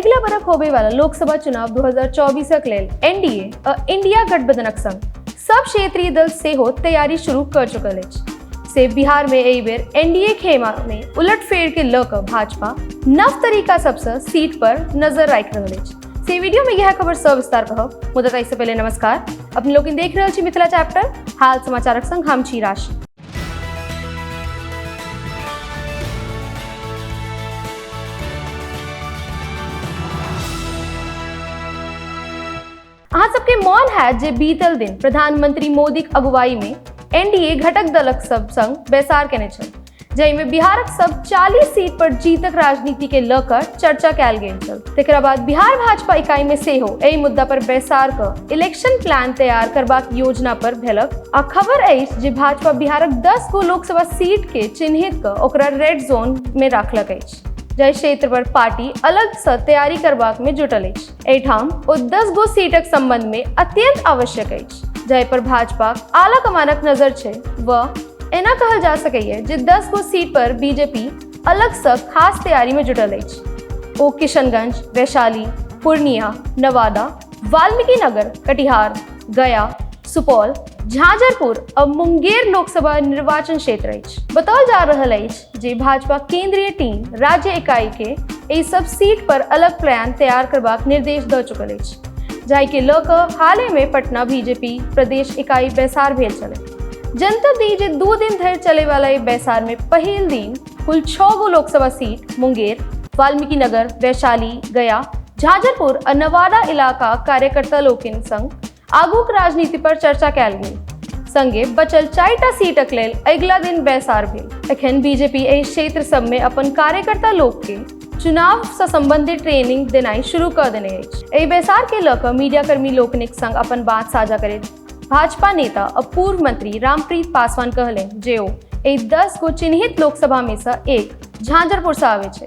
अगला बरख होबे वाला लोकसभा चुनाव 2024 लेल एनडीए आ इंडिया गठबंधनक संग सब क्षेत्रीय दल सेहो तैयारी शुरू कर चुकल अछि। से बिहार में एहि बेर एनडीए खेमा में उलटफेर के ल क भाजपा नव तरीका सबसे सीट पर नजर राखि रहल अछि। से वीडियो में यह खबर सविस्तार कहब, मुदा इससे पहले नमस्कार। अपने लोग देख रहल छी मिथिला चैप्टर, हाल समाचारक संग हम छी राशि। अहाँ सबके मौन है जे बीतल दिन प्रधानमंत्री मोदी अगुवाई में एनडीए घटक दलक सब संग बैसार केने छल, जाहिमे बिहारक सब 40 सीट पर जीतक राजनीति के लकर चर्चा कैल गेल छल। तकरा बाद बिहार भाजपा इकाई में सेहो एहि मुद्दा पर बैसार क इलेक्शन प्लान तैयार करबाक योजना पर भेलक। आ खबर अछि जे भाजपा बिहारक 10 गो लोकसभा सीट के चिन्हित क ओकरा रेड जोन में राखलक अछि, जाहि क्षेत्र पर पार्टी अलग से तैयारी करबाक में जुटल अछि। एहिठाम ओ 10 गो सीटक संबंध में अत्यंत आवश्यक अछि, जाहि पर भाजपा आला कमानक नजर छै। व एना कहल जा सकैए जे 10 गो सीट पर बीजेपी अलग से खास तैयारी में जुटल अछि। ओ किशनगंज, वैशाली, पूर्णिया, नवादा, वाल्मीकि नगर, कटिहार, गया, सुपौल, झांझरपुर और मुंगेर लोकसभा निर्वाचन क्षेत्र अछि। बताओल जा रहल अछि जे भाजपा केंद्रीय टीम राज्य इकाई के एहि सब सीट पर अलग प्लान तैयार करबाक निर्देश द चुकल अछि, जाहि के ल क हाल में पटना बीजेपी प्रदेश इकाई बैसार भेल छलै। जनतब दी जे 2 दिन धरि चले वाला ई बैसार में पहिल दिन कुल 6 गो लोकसभा सीट मुंगेर, वाल्मीकि नगर, वैशाली, गया, झांझरपुर और नवादा इलाका कार्यकर्ता लोकनि संग आगूक राजनीति पर चर्चा कैल गेल। संगे बचल 4टा सीटक लेल अगिला दिन बैसार भेल। एखन बीजेपी एहि क्षेत्र सब में अपन कार्यकर्ता लोक के चुनाव से संबंधित ट्रेनिंग देनाई शुरू कर देने अछि। एहि बैसार के ल क मीडिया कर्मी लोकनिक संग अपन बात साझा करैत भाजपा नेता और पूर्व मंत्री रामप्रीत पासवान कहलनि जे ओ एहि 10 गो चिन्हित लोकसभा में से एक झांझरपुर से आवे छै।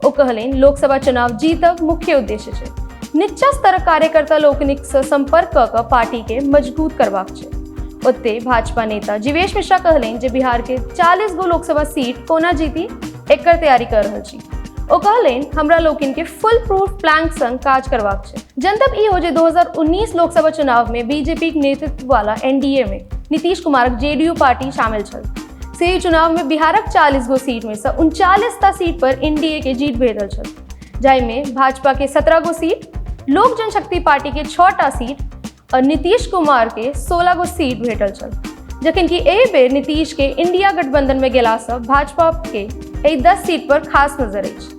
ओ कहलनि लोकसभा चुनाव जीतब मुख्य उद्देश्य छै, निच्चा स्तर कार्यकर्ता लोकनिक से संपर्क क क पार्टी के मजबूत करबाक छै। ओते भाजपा नेता जीवेश मिश्रा कहलनि जे बिहार के 40 गो लोकसभा सीट कोना जीती एकर तैयारी कर रहल छी। ओ कहलनि हमरा लोकनि के फुल प्रूफ प्लान संग काज करबाक छै। जनतब ई हो जे 2019 लोकसभा चुनाव में बीजेपी के नेतृत्व वाला एनडीए में नीतीश कुमारक जेडीयू पार्टी शामिल छल। से चुनाव में बिहारक 40 गो सीट में से 39टा सीट पर एनडीए के जीत भेटल छल, जाहि में भाजपा के 17 गो सीट, लोक जनशक्ति पार्टी के 6टा सीट और नीतीश कुमार के 16 गो सीट भेटल छल। जखन कि एहि बेर नीतीश के इंडिया गठबंधन में गेला से भाजपा के एहि 10 सीट पर खास नजर अछि।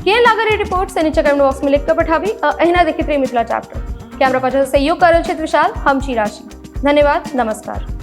के लागल ई रिपोर्ट से नीचे कमेंट बॉक्स में लिख कर पठाबी। अहिना देखैत रही मिथिला चैप्टर। कैमरा पर्सन से सहयोग कर रहल छथि विशाल, हम छी राशि। धन्यवाद, नमस्कार।